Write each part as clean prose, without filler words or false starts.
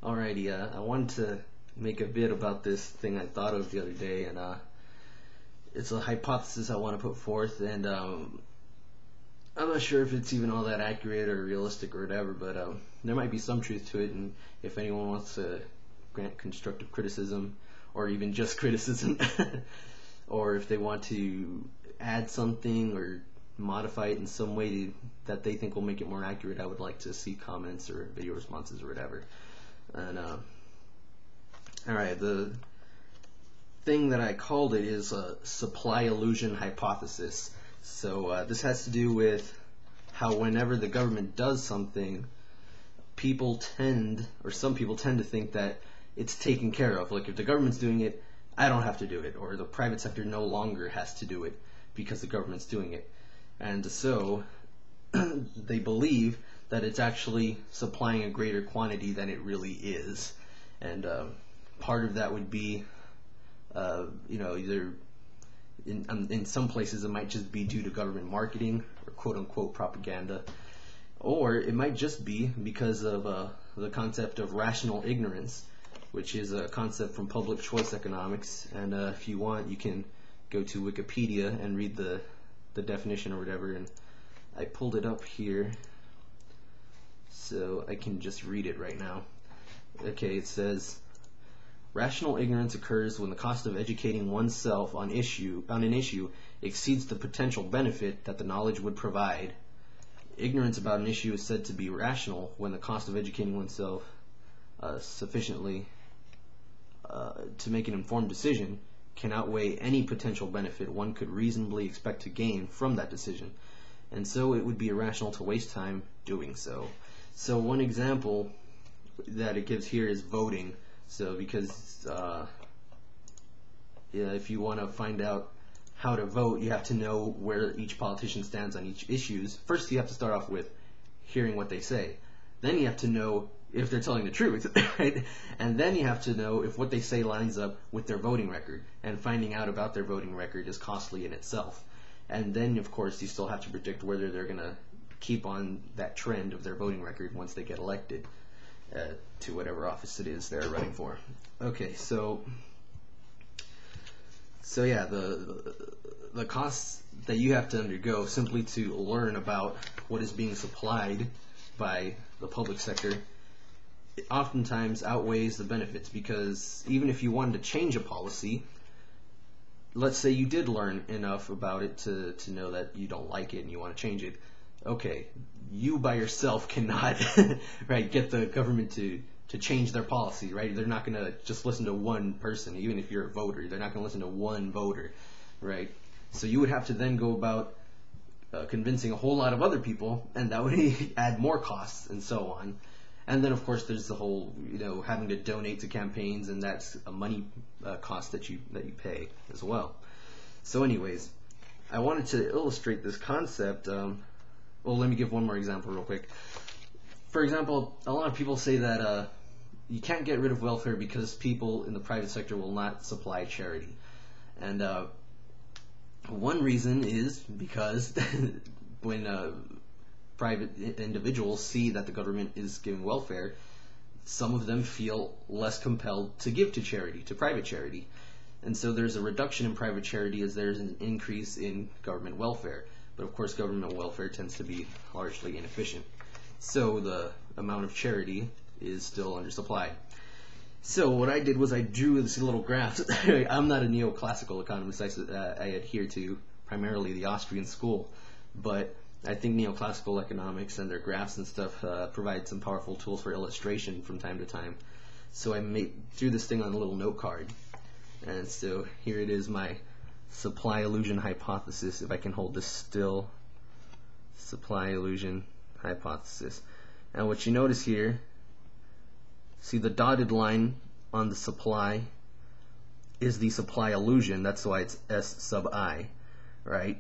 Alrighty, I wanted to make a bit about this thing I thought of the other day, and it's a hypothesis I want to put forth, and I'm not sure if it's even all that accurate or realistic or whatever, but there might be some truth to it, and if anyone wants to grant constructive criticism, or even just criticism, or if they want to add something or modify it in some way that they think will make it more accurate, I would like to see comments or video responses or whatever. And alright, the thing that I called it is a supply illusion hypothesis. So this has to do with how whenever the government does something, some people tend to think that it's taken care of. Like, if the government's doing it, I don't have to do it, or the private sector no longer has to do it because the government's doing it. And so they believe that it's actually supplying a greater quantity than it really is. And part of that would be, either in some places it might just be due to government marketing or quote-unquote propaganda, or it might just be because of the concept of rational ignorance, which is a concept from public choice economics. And if you want, you can go to Wikipedia and read the definition or whatever, and I pulled it up here so I can just read it right now. Okay, it says, rational ignorance occurs when the cost of educating oneself on an issue exceeds the potential benefit that the knowledge would provide. Ignorance about an issue is said to be rational when the cost of educating oneself sufficiently to make an informed decision can outweigh any potential benefit one could reasonably expect to gain from that decision, and so it would be irrational to waste time doing so. So one example that it gives here is voting. So because if you want to find out how to vote, you have to know where each politician stands on each issues. First, you have to start off with hearing what they say. Then you have to know if they're telling the truth, right? And then you have to know if what they say lines up with their voting record, and finding out about their voting record is costly in itself. And then, of course, you still have to predict whether they're going to keep on that trend of their voting record once they get elected to whatever office it is they're running for. Okay, so yeah, the costs that you have to undergo simply to learn about what is being supplied by the public sector, it oftentimes outweighs the benefits, because even if you wanted to change a policy, let's say you did learn enough about it to know that you don't like it and you want to change it. Okay, you by yourself cannot right, get the government to change their policy, right? They're not going to just listen to one person. Even if you're a voter, they're not going to listen to one voter, right? So you would have to then go about convincing a whole lot of other people, and that would add more costs and so on. And then, of course, there's the whole, having to donate to campaigns, and that's a money cost that you pay as well. So anyways, I wanted to illustrate this concept. Well, let me give one more example real quick. For example, a lot of people say that you can't get rid of welfare because people in the private sector will not supply charity. And one reason is because when private individuals see that the government is giving welfare, some of them feel less compelled to give to charity, to private charity. And so there's a reduction in private charity as there's an increase in government welfare. But of course, government welfare tends to be largely inefficient. So the amount of charity is still undersupplied. So what I did was I drew this little graph. I'm not a neoclassical economist. I adhere to primarily the Austrian school. But I think neoclassical economics and their graphs and stuff provide some powerful tools for illustration from time to time. So I drew this thing on a little note card. And so here it is, my supply illusion hypothesis, if I can hold this still. Supply illusion hypothesis. And what you notice here, see the dotted line on the supply is the supply illusion. That's why it's S sub I, right?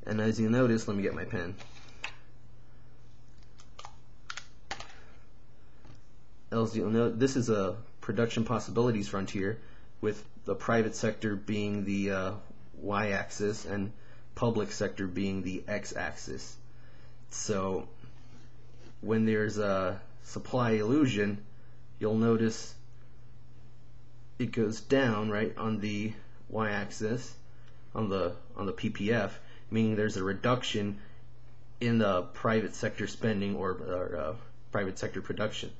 And as you notice, let me get my pen. As you'll note, this is a production possibilities frontier, with the private sector being the y-axis and public sector being the x-axis. So when there's a supply illusion, you'll notice it goes down right on the y-axis on the PPF, meaning there's a reduction in the private sector spending or private sector production,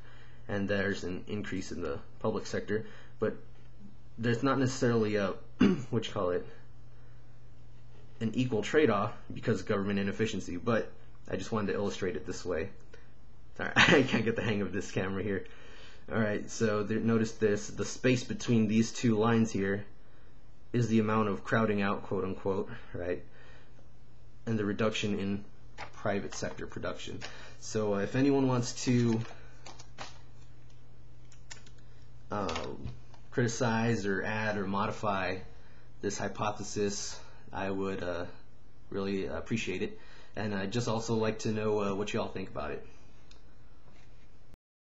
and there's an increase in the public sector. But there's not necessarily a what you call it, an equal trade-off because of government inefficiency. But I just wanted to illustrate it this way. All right, I can't get the hang of this camera here. Alright, so notice this, the space between these two lines here is the amount of crowding out, quote unquote, right? And the reduction in private sector production. So if anyone wants to criticize or add or modify this hypothesis, I would really appreciate it. And I'd just also like to know what you all think about it.